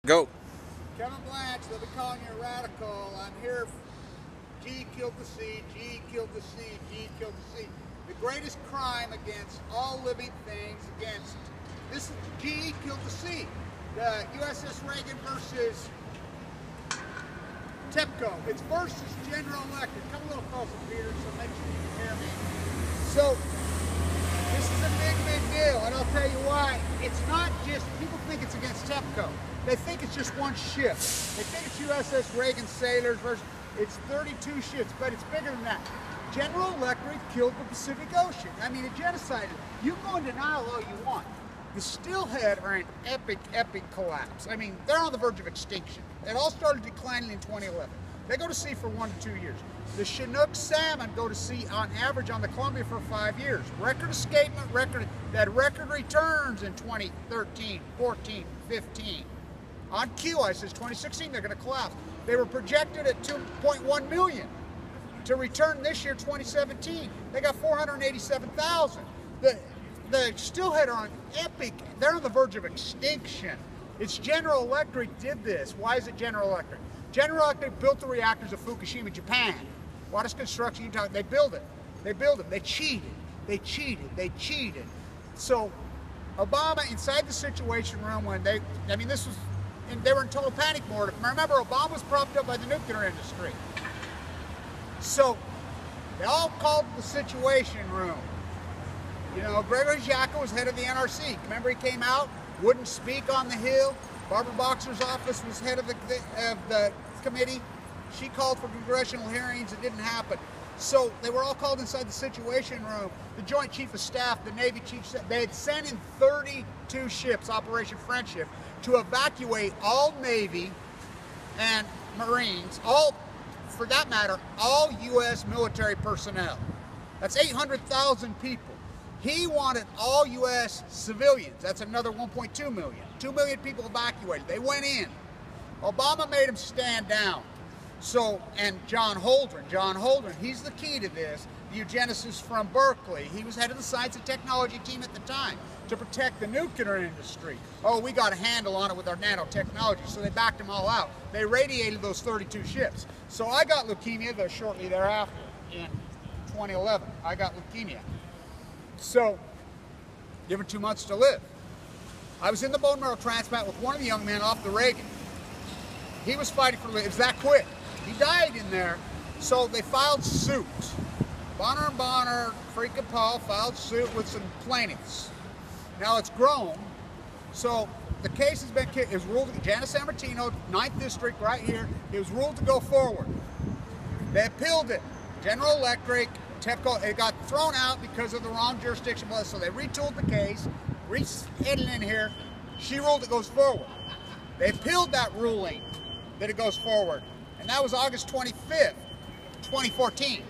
Go. Kevin Blanch, they'll be calling you a radical. I'm here. G killed the C, G killed the C, G killed the C. The greatest crime against all living things, against this, G killed the C. The U.S.S. Reagan versus TEPCO. It's versus General Electric. Come a little closer, Peter, so make sure you can hear me. So, this is a big, big deal, and I'll tell you why. It's not just, people think it's against TEPCO. They think it's just one ship. They think it's U.S.S. Reagan sailors versus, it's 32 ships, but it's bigger than that. General Electric killed the Pacific Ocean. I mean, a genocide. You can go in denial all you want. The Steelhead are an epic, epic collapse. I mean, they're on the verge of extinction. It all started declining in 2011. They go to sea for 1 to 2 years. The Chinook salmon go to sea on average on the Columbia for 5 years. Record escapement, record returns in 2013, 14, 15. On QI says 2016 they're going to collapse. They were projected at 2.1 million to return this year, 2017. They got 487,000. The Steelhead are on epic. They're on the verge of extinction. It's General Electric did this. Why is it General Electric? General Electric built the reactors of Fukushima, Japan. What is construction? They build it. They build them. They cheated. They cheated. They cheated. So Obama inside the Situation Room when they were in total panic mode. Remember, Obama was propped up by the nuclear industry. So they all called the Situation Room. You know, Gregory Jacko was head of the NRC. Remember, he came out, wouldn't speak on the Hill. Barbara Boxer's office was head of the committee. She called for congressional hearings. It didn't happen. So they were all called inside the Situation Room. The Joint Chief of Staff, the Navy Chief, they had sent in 32 ships, Operation Friendship, to evacuate all Navy and Marines, all, for that matter, all U.S. military personnel. That's 800,000 people. He wanted all U.S. civilians. That's another 1.2 million. 2 million people evacuated. They went in. Obama made them stand down. So, and John Holdren, he's the key to this, the eugenicist from Berkeley. He was head of the science and technology team at the time to protect the nuclear industry. Oh, we got a handle on it with our nanotechnology, so they backed them all out. They radiated those 32 ships. So I got leukemia shortly thereafter in 2011. I got leukemia. So, given 2 months to live. I was in the bone marrow transplant with one of the young men off the Reagan. He was fighting for it was that quick. He died in there, so they filed suit. Bonner and Bonner, Freak and Paul filed suit with some plaintiffs. Now it's grown, so the case has been kicked. It was ruled, Janice Sammartino, 9th District, right here, it was ruled to go forward. They appealed it. General Electric, TEPCO, it got thrown out because of the wrong jurisdiction, so they retooled the case, re-headed in here. She ruled it goes forward. They appealed that ruling that it goes forward, and that was August 25th, 2014.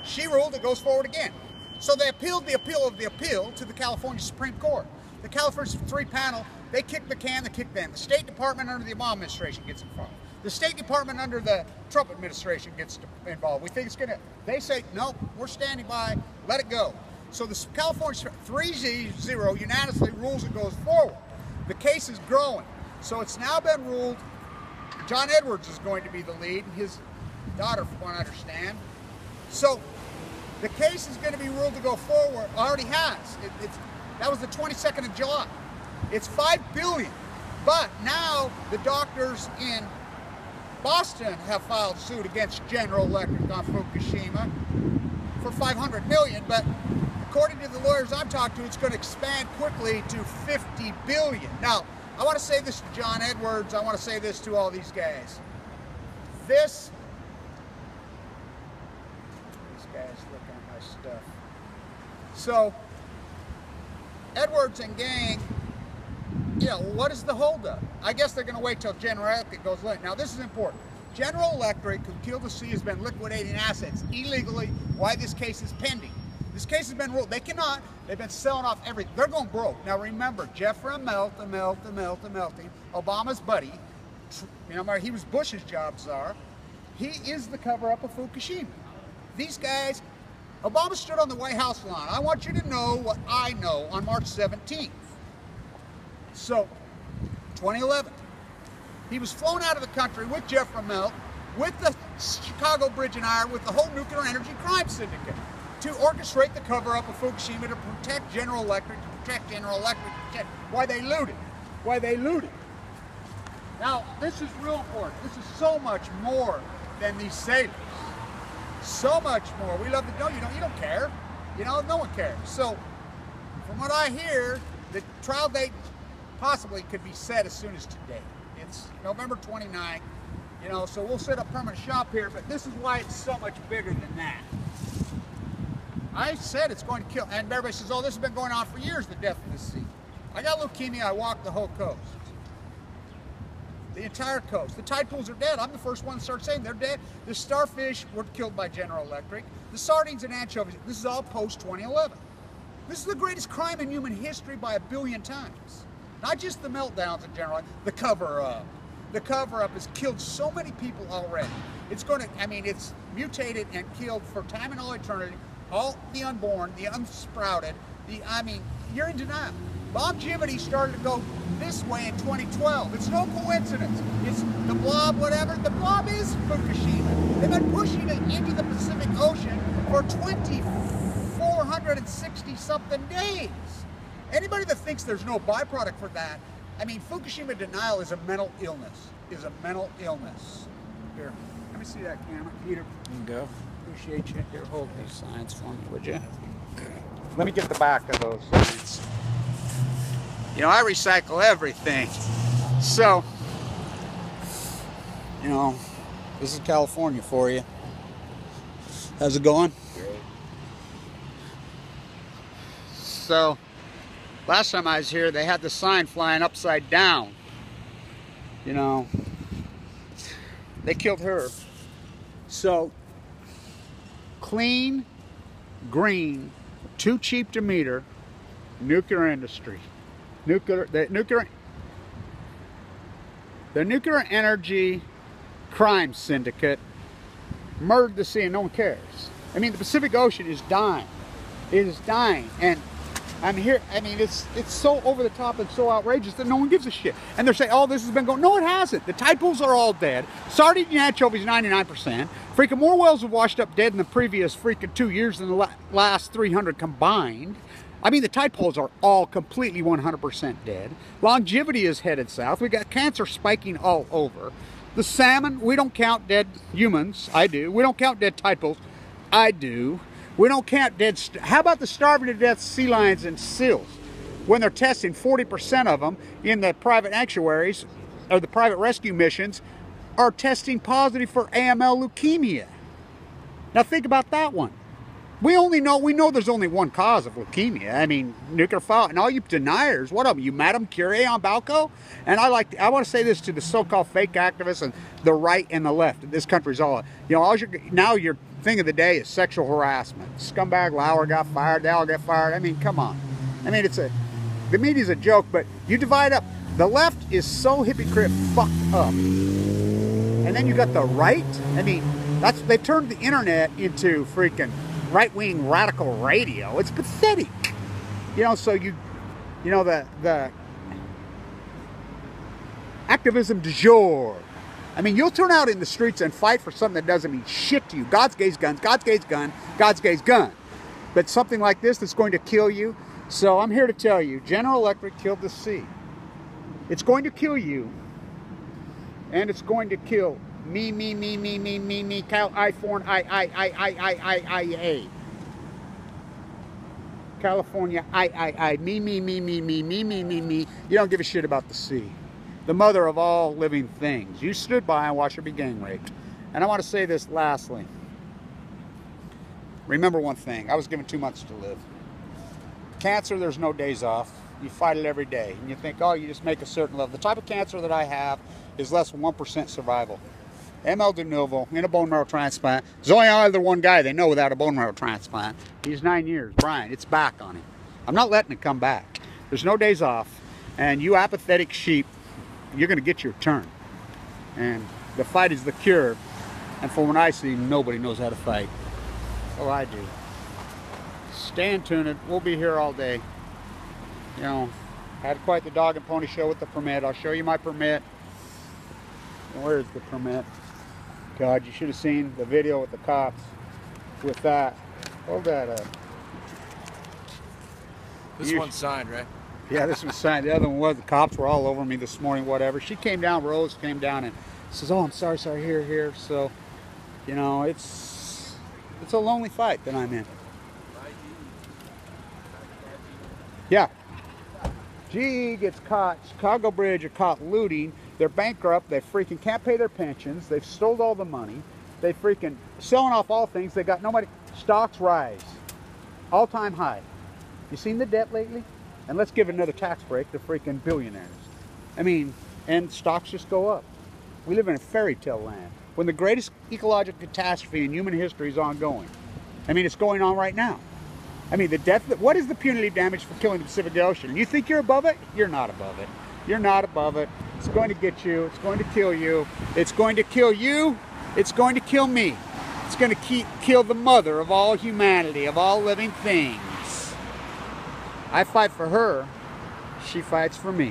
She ruled it goes forward again. So they appealed the appeal of the appeal to the California Supreme Court. The California 3 panel, they kicked the can, they kicked them. The State Department under the Obama administration gets involved. The State Department under the Trump administration gets involved. We think it's gonna, they say, no, we're standing by, let it go. So the California 3-0 unanimously rules it goes forward. The case is growing. So it's now been ruled, John Edwards is going to be the lead, and his daughter, from what I understand. So the case is going to be ruled to go forward, already has. That was the 22nd of July. It's $5 billion. But now the doctors in Boston have filed suit against General Electric on Fukushima for $500 million, but according to the lawyers I've talked to, it's going to expand quickly to $50 billion. Now, I want to say this to John Edwards, I want to say this to all these guys. These guys looking at my stuff. So, Edwards and gang, you know, what is the holdup? I guess they're going to wait till General Electric goes late. Now, this is important. General Electric, who killed the sea, has been liquidating assets illegally. Why this case is pending? This case has been ruled. They cannot. They've been selling off everything. They're going broke. Now, remember, Jeffrey Melton, Obama's buddy, you know, he was Bush's job czar. He is the cover-up of Fukushima. These guys, Obama stood on the White House lawn. I want you to know what I know on March 17th. So, 2011, He was flown out of the country with Jeffrey Melt, with the Chicago Bridge and Iron, with the whole nuclear energy crime syndicate to orchestrate the cover-up of Fukushima, to protect General Electric, why they looted. Why they looted. Now, this is real important. This is so much more than these sailors. So much more. We love to know, you don't care. You know, no one cares. So, from what I hear, the trial date possibly could be set as soon as today. It's November 29th, you know, so we'll set up permanent shop here, but this is why it's so much bigger than that. I said it's going to kill, and everybody says, oh, this has been going on for years, the death of the sea. I got leukemia, I walked the whole coast. The entire coast. The tide pools are dead. I'm the first one to start saying they're dead. The starfish were killed by General Electric. The sardines and anchovies, this is all post-2011. This is the greatest crime in human history by 1 billion times. Not just the meltdowns in general, the cover-up. The cover-up has killed so many people already. It's going to, I mean, it's mutated and killed for time and all eternity, all the unborn, the unsprouted, I mean, you're in denial. Longevity started to go this way in 2012. It's no coincidence. It's the blob, whatever. The blob is Fukushima. They've been pushing it into the Pacific Ocean for 2,460-something days. Anybody that thinks there's no byproduct for that, I mean, Fukushima denial is a mental illness. Is a mental illness. Here, let me see that camera, Peter. You can go. Appreciate you. Here, hold these signs for me, would you? Let me get the back of those signs. You know, I recycle everything. So, you know, this is California for you. How's it going? Great. So, last time I was here, they had the sign flying upside down. You know, they killed her. So, clean, green, too cheap to meter, nuclear industry. The nuclear energy crime syndicate murdered the sea and no one cares. I mean, the Pacific Ocean is dying. It is dying. And I'm here, I mean, it's so over the top and so outrageous that no one gives a shit. And they're saying, oh, this has been going, no, it hasn't. The tide pools are all dead. Sardine and anchovies, 99%. Freaking more whales have washed up dead in the previous freaking 2 years than the last 300 combined. I mean, the tide pools are all completely 100% dead. Longevity is headed south. We got cancer spiking all over. The salmon, we don't count dead humans. I do. We don't count dead tide pools. I do. We don't count dead. How about the starving to death sea lions and seals? When they're testing, 40% of them in the private actuaries or the private rescue missions are testing positive for AML leukemia. Now think about that one. We know there's only one cause of leukemia. I mean, nuclear fallout. And all you deniers, what of them? You Madame Curie on Balco? And I want to say this to the so-called fake activists and the right and the left. This country's all, you know, now your thing of the day is sexual harassment. Scumbag Lauer got fired. They all get fired. I mean, come on. I mean, the media's a joke, but you divide up. The left is so hypocrite fucked up. And then you got the right. I mean, they turned the internet into freaking right-wing radical radio. It's pathetic. You know, so you know, the activism du jour. I mean, you'll turn out in the streets and fight for something that doesn't mean shit to you. God's gays guns, God's gays gun, God's gays gun. But something like this that's going to kill you. So I'm here to tell you, General Electric killed the sea. It's going to kill you. And it's going to kill me, Cal, iPhone, I, California, I, me. You don't give a shit about the sea. The mother of all living things. You stood by and watched her be gang raped. And I want to say this lastly. Remember one thing. I was given 2 months to live. Cancer, there's no days off. You fight it every day. And you think, oh, you just make a certain level. The type of cancer that I have is less than 1% survival. ML de novo, in a bone marrow transplant. There's only other one guy they know without a bone marrow transplant. He's 9 years. Brian, it's back on him. I'm not letting it come back. There's no days off. And you apathetic sheep, you're going to get your turn. And the fight is the cure. And from what I see, nobody knows how to fight. Oh, I do. Stay tuned. We'll be here all day. You know, had quite the dog and pony show with the permit. I'll show you my permit. Where's the permit? God, you should have seen the video with the cops with that. Hold that up. This one's signed, right? Yeah, this was signed. The other one was. The cops were all over me this morning, whatever. She came down, Rose came down and says, oh, I'm sorry, here. So, you know, it's a lonely fight that I'm in. Yeah. GE gets caught, Chicago Bridge are caught looting. They're bankrupt. They freaking can't pay their pensions. They've stole all the money. They freaking selling off all things. They got nobody. Stocks rise. All-time high. You seen the debt lately? And let's give another tax break to freaking billionaires. I mean, and stocks just go up. We live in a fairy tale land when the greatest ecological catastrophe in human history is ongoing. I mean, it's going on right now. I mean, the death, what is the punitive damage for killing the Pacific Ocean? You think you're above it? You're not above it. You're not above it. It's going to get you. It's going to kill you. It's going to kill you. It's going to kill me. It's going to kill the mother of all humanity, of all living things. I fight for her. She fights for me.